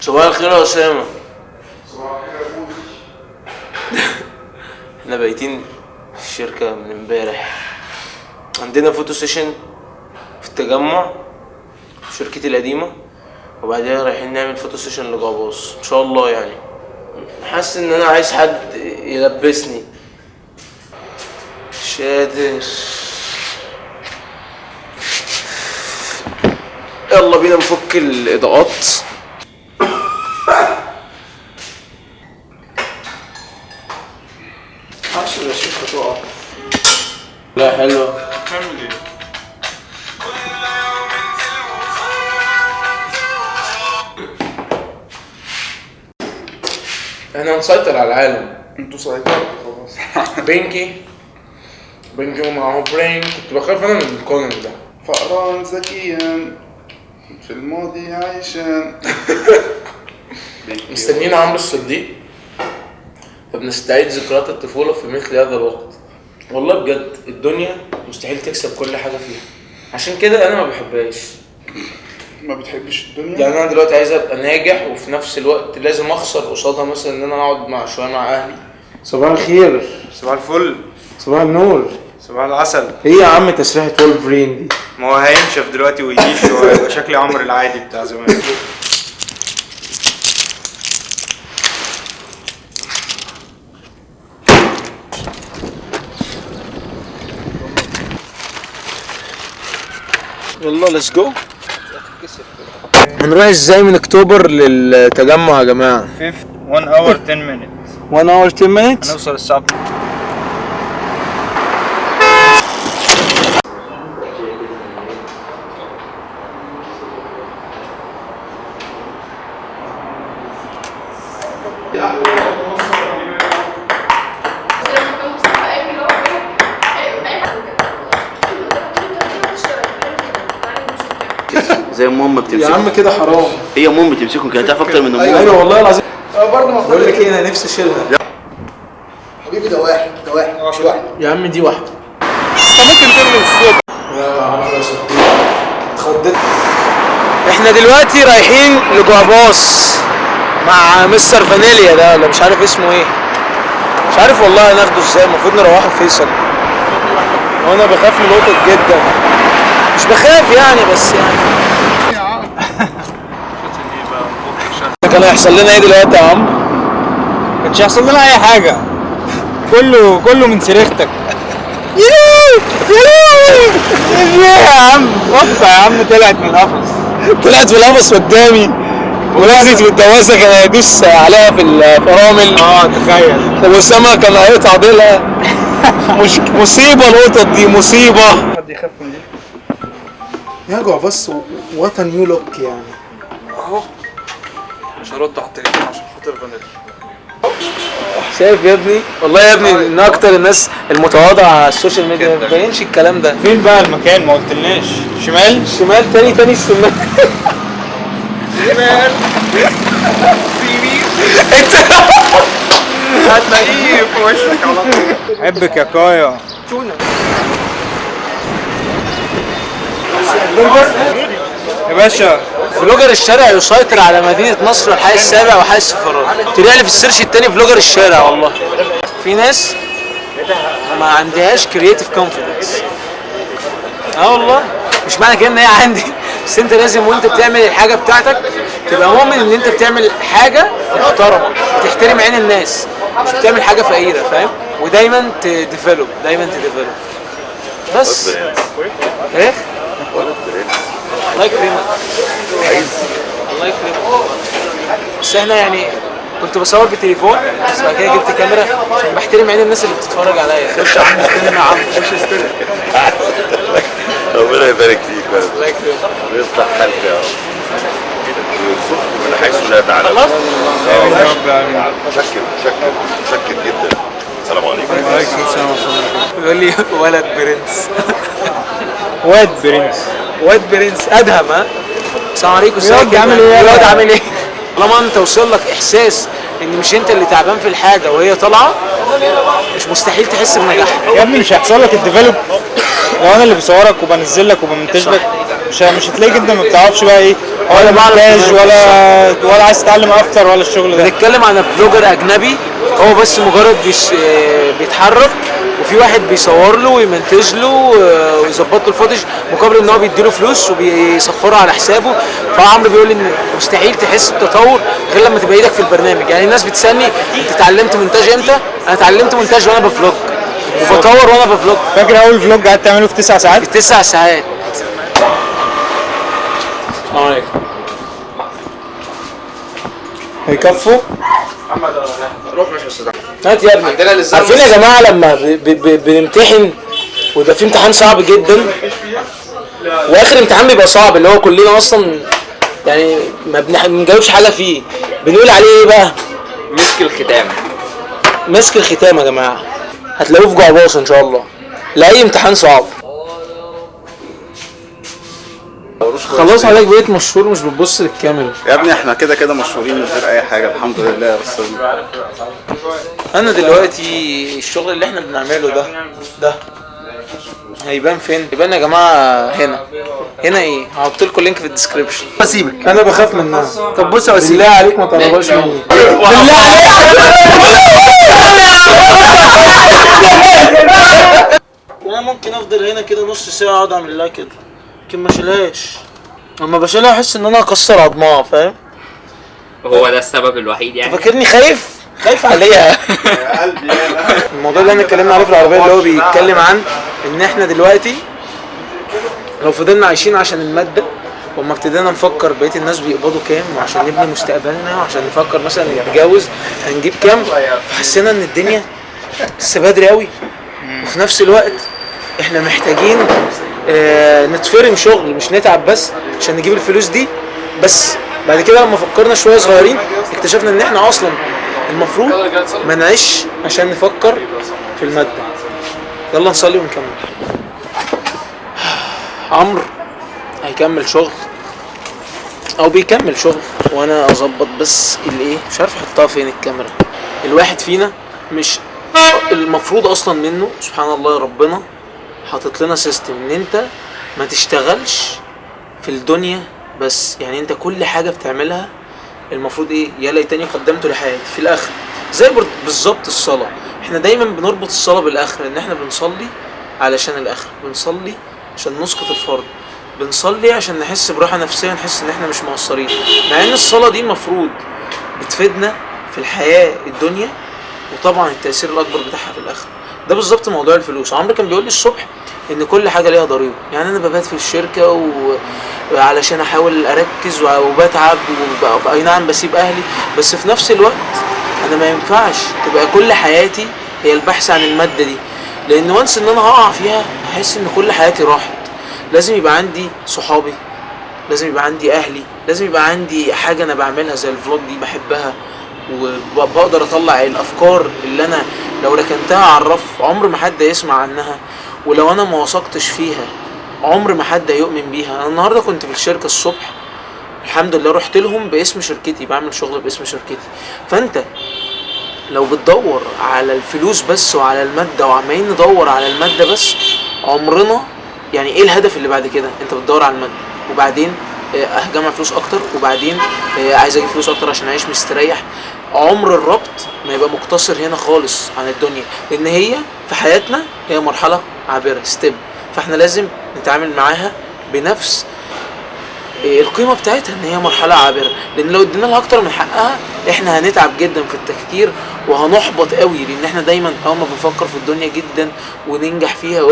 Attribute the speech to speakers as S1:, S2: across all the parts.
S1: صباح الخير يا اسامه.
S2: صباح الخير يا فوزي.
S1: احنا بايتين في الشركه من امبارح، عندنا فوتو سيشن في التجمع في شركتي القديمه، وبعدها رايحين نعمل فوتو سيشن لجعباص ان شاء الله. يعني حاسس ان انا عايز حد يلبسني، مش قادر. يلا بينا نفك الاضاءات. حاسس يا شيخ هتقع. لا حلوه.
S2: بتعمل ايه؟
S1: احنا هنسيطر على العالم.
S2: انتوا سيطرتوا خلاص.
S1: بينكي ومعه برينك. كنت بخاف انا من كونان ده.
S2: فقران ذكيا في الماضي عايشا.
S1: مستنيين عمرو الصديق، فبنستعيد ذكريات الطفولة في مثل هذا الوقت. والله بجد الدنيا مستحيل تكسب كل حاجة فيها، عشان كده انا ما بحبهاش.
S2: ما بتحبش الدنيا؟
S1: يعني انا دلوقتي عايز ابقى ناجح وفي نفس الوقت لازم اخسر قصادها، مثلا ان انا اقعد مع شوية مع اهلي. صباح الخير.
S3: صباح الفل.
S1: صباح النور.
S3: صباح العسل.
S1: ايه يا عم تسريحة وولفرين دي؟
S3: ما هو هينشف دلوقتي ويجيش وهيبقى شكل عمرو العادي بتاع زمان.
S1: يلا ليتس جو. هنروح ازاي من اكتوبر للتجمع يا جماعه؟
S3: 1 hour 10 minutes.
S1: 1 hour 10 minutes.
S3: هنوصل الساعة
S4: زي ماما بتمسكه
S1: يا عم كده حرام.
S4: هي ماما بتمسكهم كده تعرف اكتر من امهم.
S1: ايوه والله العظيم.
S2: برضه
S1: بقول لك ايه، انا نفسي اشيلها.
S2: حبيبي ده واحد مش واحد.
S1: يا عم دي واحده.
S3: انت ممكن ترمي الصوت.
S1: يا عمرو يا صديقي اتخضيت. احنا دلوقتي رايحين لجعباص مع مستر فانيليا ده، ولا مش عارف اسمه ايه. مش عارف والله هناخده ازاي. المفروض نروحه فيصل، وانا بخاف من القطط جدا. مش بخاف يعني، بس يعني كان هيحصل لنا ايه دلوقتي يا عم؟
S3: مش هيحصل لنا اي حاجة، كله من صريختك. ايه يا عم؟ قطة يا عم طلعت من القفص.
S1: طلعت في القفص قدامي ونزلت بالدواسه، كان هيدوس عليها في الفرامل.
S3: تخيل.
S1: واسامه كان هيقطع ديلها. مش مصيبه القطط دي، مصيبه.
S3: حد يخاف من دي؟
S1: يا جعباص وات ا نيو لوك يعني.
S3: اهو مش هرد على التليفون عشان خاطر فانيليا.
S1: شايف يا ابني؟ والله يا ابني ان اكتر الناس المتواضعه على السوشيال ميديا ما بيبينش الكلام ده.
S3: فين بقى المكان؟ ما قلتلناش. شمال
S1: شمال تاني الشمال.
S3: شمال يمين.
S1: انت
S3: هتلاقيه في وشك على طول. احبك يا كايا. يا باشا
S1: فلوجر الشارع يسيطر على مدينة نصر والحي السابع وحي السفارات. طلع لي في السيرش التاني فلوجر الشارع. والله في ناس ما عندهاش كرييتيف كونفيدنس. والله مش معنى كده ان هي عندي، بس انت لازم وانت بتعمل الحاجة بتاعتك تبقى مؤمن ان انت بتعمل حاجة محترمة بتحترم عين الناس، مش بتعمل حاجة فقيرة، فاهم؟ ودايما تديفلوب، بس ايه؟ الله يكرمك. الله يكرمك. بس احنا يعني كنت بصور بتليفون، بس بعد كده جبت كاميرا عشان بحترم عين الناس اللي بتتفرج عليا. خش يا عم استلم يا عم، خش استلم.
S5: ربنا يبارك فيك بس.
S1: الله يكرمك.
S5: ويصلح حالك يا رب. ويرزقك من حيث لا تعلم.
S1: خلاص؟
S5: متشكر جدا. السلام عليكم.
S3: وعليكم السلام ورحمة الله.
S1: يقول لي ولد برنس.
S3: واد برنس
S1: ادهم. ها السلام عليكم.
S3: الواد عامل ايه؟
S1: الواد عامل ايه؟ طالما انت وصل لك احساس ان مش انت اللي تعبان في الحاجه وهي طالعه، مش مستحيل تحس بنجاحها.
S3: يا ابني مش هيحصل لك الديفلوب لو انا اللي بصورك وبنزل لك وبمنتج لك. مش هتلاقيك انت ما بتعرفش بقى ايه ولا مونتاج ولا عايز تتعلم افتر ولا الشغل ده.
S1: بنتكلم عن فلوجر اجنبي هو بس مجرد بيتحرك، وفي واحد بيصور له ويمنتج له ويظبط له الفوتج مقابل ان هو بيديله فلوس وبيصفرها على حسابه. فعمرو بيقول ان مستحيل تحس بتطور غير لما تبقى ايدك في البرنامج. يعني الناس بتسالني انت اتعلمت مونتاج امتى؟ انا اتعلمت مونتاج وانا بفلوج وبطور وانا بفلوج.
S3: فاكر اول فلوج قعدت تعمله في 9 ساعات؟
S1: في 9 ساعات. السلام عليكم.
S3: هيكفوا؟
S2: روح ماشي يا استاذ احمد.
S1: هات يا ابني. عارفين يا جماعه لما بنمتحن ويبقى في امتحان صعب جدا واخر امتحان بيبقى صعب اللي هو كلنا اصلا يعني ما بنجاوبش حاجه فيه، بنقول عليه ايه بقى؟
S3: مسك الختام.
S1: مسك الختام يا جماعه. هتلاقوه في جعباص ان شاء الله لاي امتحان صعب. خلاص حضرتك بقيت مشهور مش بتبص للكاميرا
S5: يا ابني احنا كده كده مشهورين من غير اي حاجه الحمد لله يا استاذ.
S1: انا دلوقتي الشغل اللي احنا بنعمله ده هيبان فين؟ يبان يا جماعه هنا ايه؟ هحط لكم اللينك في الديسكربشن.
S2: اسيبك.
S1: انا بخاف منها.
S2: طب بص يا وسيم،
S1: بالله عليك ما تقربهاش مني.
S2: بالله
S1: انا ممكن افضل هنا كده نص ساعه اقعد اعمل لها كده لكن ما اشيلهاش. لما بشيلها احس ان انا هكسر عظمها، فاهم؟
S6: هو ده السبب الوحيد يعني.
S1: فاكرني خايف عليها. الموضوع اللي احنا اتكلمنا عليه في العربيه اللي هو بيتكلم عن ان احنا دلوقتي لو فضلنا عايشين عشان الماده وما ابتدينا نفكر بقيه الناس بيقبضوا كام وعشان نبني مستقبلنا وعشان نفكر مثلا نتجوز هنجيب كام، فحسينا ان الدنيا لسه بدري قوي. وفي نفس الوقت احنا محتاجين نتفرم شغل مش نتعب بس عشان نجيب الفلوس دي بس. بعد كده لما فكرنا شويه صغيرين اكتشفنا ان احنا اصلا المفروض ما نعيش عشان نفكر في الماده. يلا نصلي ونكمل. عمرو هيكمل شغل او بيكمل شغل وانا اظبط بس الايه، مش عارف احطها فين الكاميرا. الواحد فينا مش المفروض اصلا منه سبحان الله ربنا حاطط لنا سيستم ان انت ما تشتغلش في الدنيا بس. يعني انت كل حاجه بتعملها المفروض ايه؟ يا ليتني قدمت لحياتي في الاخر. زي بالظبط الصلاه، احنا دايما بنربط الصلاه بالاخره ان احنا بنصلي علشان الاخره، بنصلي عشان نسقط الفرض، بنصلي عشان نحس براحه نفسيه، نحس ان احنا مش مقصرين. مع ان الصلاه دي المفروض بتفيدنا في الحياه الدنيا وطبعا التاثير الاكبر بتاعها في الاخره. ده بالظبط موضوع الفلوس. عمرو كان بيقول لي الصبح ان كل حاجه ليها ضريبه. يعني انا ببات في الشركه وعلشان احاول اركز وبتعب اي نعم بسيب اهلي، بس في نفس الوقت انا ما ينفعش تبقى كل حياتي هي البحث عن الماده دي، لان وانس ان انا هقع فيها احس ان كل حياتي راحت. لازم يبقى عندي صحابي، لازم يبقى عندي اهلي، لازم يبقى عندي حاجه انا بعملها زي الفلوج دي بحبها وبقدر اطلع الافكار اللي انا لو ركنتها على الرف عمر ما حد يسمع عنها، ولو انا ما وثقتش فيها عمر ما حد هيؤمن بيها. انا النهارده كنت في الشركه الصبح الحمد لله، رحت لهم باسم شركتي، بعمل شغل باسم شركتي. فانت لو بتدور على الفلوس بس وعلى الماده وعمالين ندور على الماده بس عمرنا يعني ايه الهدف اللي بعد كده؟ انت بتدور على الماده وبعدين هجمع فلوس اكتر وبعدين عايز اجيب فلوس اكتر عشان اعيش مستريح. عمر الربط ما يبقى مقتصر هنا خالص عن الدنيا، لان هي في حياتنا هي مرحله عابره ستيب، فاحنا لازم نتعامل معاها بنفس القيمه بتاعتها ان هي مرحله عابره. لان لو ادينا لها اكتر من حقها احنا هنتعب جدا في التفكير وهنحبط قوي، لان احنا دايما اول ما بنفكر في الدنيا جدا وننجح فيها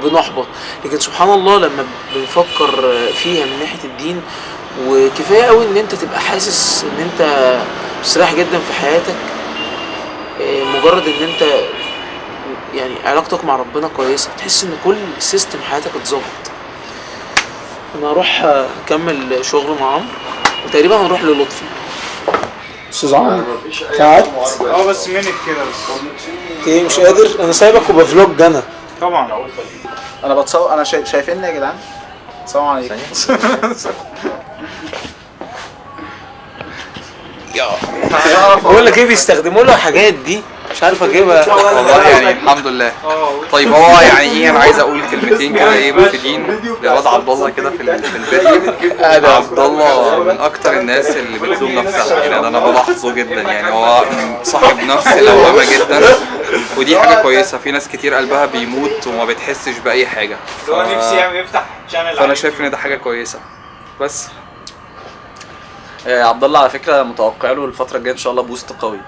S1: بنحبط. لكن سبحان الله لما بنفكر فيها من ناحيه الدين وكفايه قوي ان انت تبقى حاسس ان انت مستريح جدا في حياتك، مجرد ان انت يعني علاقتك مع ربنا كويسه تحس ان كل سيستم حياتك اتظبط. انا هروح اكمل شغل مع عمرو وتقريبا هنروح للطفي. استاذ عمرو قعدت
S3: بس منك كده بس.
S1: ايه مش قادر؟ انا سايبك وبفلوج انا
S3: طبعا.
S2: انا بتصور، انا شايفيني يا جدعان. السلام عليكم.
S1: بقول لك ايه، بيستخدموا له الحاجات دي مش عارف اجيبها.
S3: والله يعني الحمد لله. طيب هو يعني ايه، انا عايز اقول كلمتين كده ايه مفيدين لواد عبد الله كده في الفيديو. عبد الله من اكتر الناس اللي بتلوم نفسها، يعني انا بلاحظه جدا، يعني هو صاحب نفس لوامه جدا، ودي حاجه كويسه. في ناس كتير قلبها بيموت وما بتحسش باي حاجه، فانا شايف ان ده حاجه كويسه. بس
S7: عبد الله على فكره متوقع له الفتره الجايه ان شاء الله بوست قوي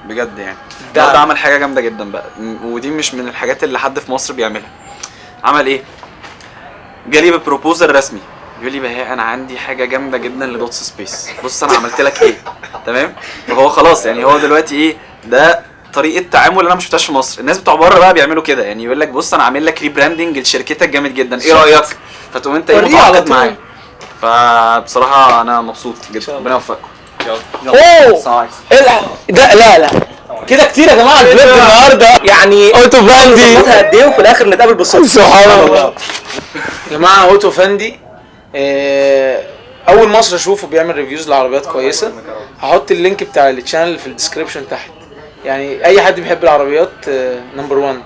S7: بجد يعني.
S1: ده
S7: عمل حاجه جامده جدا بقى، ودي مش من الحاجات اللي حد في مصر بيعملها. عمل ايه؟ جالي ببروبوزل رسمي، يقول لي بهاء انا عندي حاجه جامده جدا لدوتس سبيس، بص انا عملت لك ايه. تمام؟ فهو خلاص يعني هو دلوقتي ايه ده طريقه تعامل انا مش شفتهاش في مصر. الناس بتوع بره بقى بيعملوا كده، يعني يقول لك بص انا عامل لك ريبراندنج لشركتك جامد جدا، ايه رايك؟ فتقوم انت ايه متعاقد معاه. فبصراحه انا مبسوط جدا، ربنا يوفقكم.
S1: اوه ده لا كده كتير يا جماعه الفلوج النهارده، يعني اوتو فاندي
S7: قد ايه وفي الاخر نتقابل بالصدفه.
S1: سبحان الله يا جماعه. اوتو فاندي اول مصر اشوفه بيعمل ريفيوز لعربيات كويسه. هحط اللينك بتاع التشانل في الديسكربشن تحت، يعني اي حد بيحب العربيات نمبر 1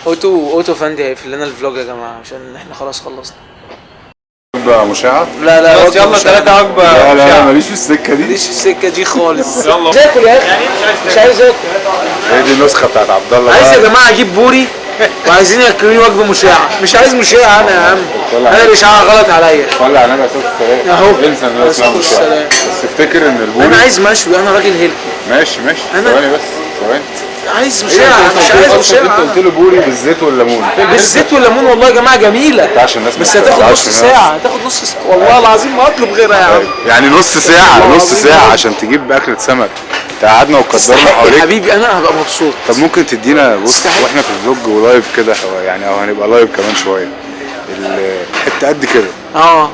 S1: اوتو فاندي هيقفل لنا الفلوج يا جماعه عشان احنا خلاص خلصنا.
S5: وجبة مشعة؟
S1: لا
S3: بس يلا 3 وجبه.
S5: لا ماليش في السكة دي.
S1: ماليش في السكه دي خالص.
S3: يلا
S1: اكل يا اخي، مش عايز اكل.
S5: هي دي النسخة بتاعت عبد الله.
S1: عايز يا جماعه اجيب بوري وعايزين ياكلوني وجبه مشاعه. مش عايز مشاعه انا يا عم، انا الاشعاع غلط عليا.
S5: صلي على النبي عليه الصلاة والسلام.
S1: اهو
S5: انسى ان اسمها مشعة، بس افتكر ان البوري.
S1: انا عايز مشوي، انا راجل هيلثي.
S5: ماشي ثواني بس ثواني.
S1: عايز مشاعه، مش عايز
S5: انت
S1: مشاعه.
S5: قلت له بوري بالزيت والليمون.
S1: بالزيت والليمون والله يا جماعه جميله،
S5: عشان الناس
S1: بس هتاخد نص ساعه، هتاخد نص ساعه والله العظيم ما اطلب غيرها يا عم.
S5: يعني نص ساعة عشان تجيب أكلة سمك. قعدنا وكسرنا حواليك.
S1: حبيبي انا هبقى مبسوط.
S5: طب ممكن تدينا بص واحنا في الفلوج ولايف كده يعني، او هنبقى لايف كمان شويه، حته قد كده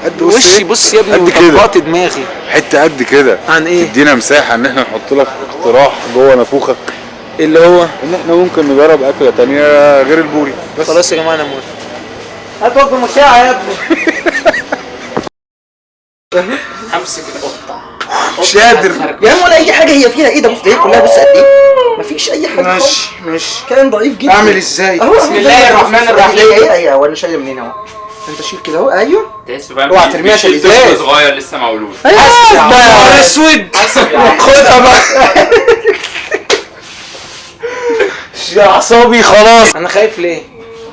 S1: قد وشي. بص يا ابني
S5: قد كده.
S1: وطبقت دماغي
S5: حته قد كده.
S1: عن ايه؟
S5: تدينا مساحه ان احنا نحط لك اقتراح جوه نافوخك،
S1: اللي هو
S5: ان احنا ممكن نجرب اكله تانية غير البوري بس.
S1: خلاص يا جماعه انا موافق. هات وجبه مشاعه يا ابني.
S6: همسك القطه
S1: مش قادر
S2: يا عم ولا اي حاجه هي فيها ايه ده؟ بص ده كلها بص قد ايه، مفيش اي حاجه خالص.
S1: ماشي
S2: كان ضعيف جدا.
S1: اعمل ازاي؟
S6: بسم الله الرحمن الرحيم.
S2: ايه وانا شايله منين اهو؟ انت شيل كده اهو. ايوه
S6: تحس فاهم
S2: اوعى ترميها عشان
S6: بيشيل
S2: الإزاز.
S6: طفل صغير لسه مولود.
S1: يا نهار اسود، خدها بقى. يا اعصابي خلاص. انا خايف ليه؟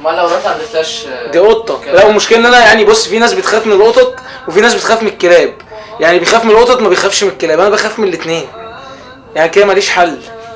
S6: امال لو رحت عند الفلاش
S1: دي قطه. لا المشكله ان انا يعني بص، في ناس بتخاف من القطط وفي ناس بتخاف من الكلاب. يعني بيخاف من القطط ما بيخافش من الكلاب، انا بخاف من الاثنين، يعني كده ماليش حل.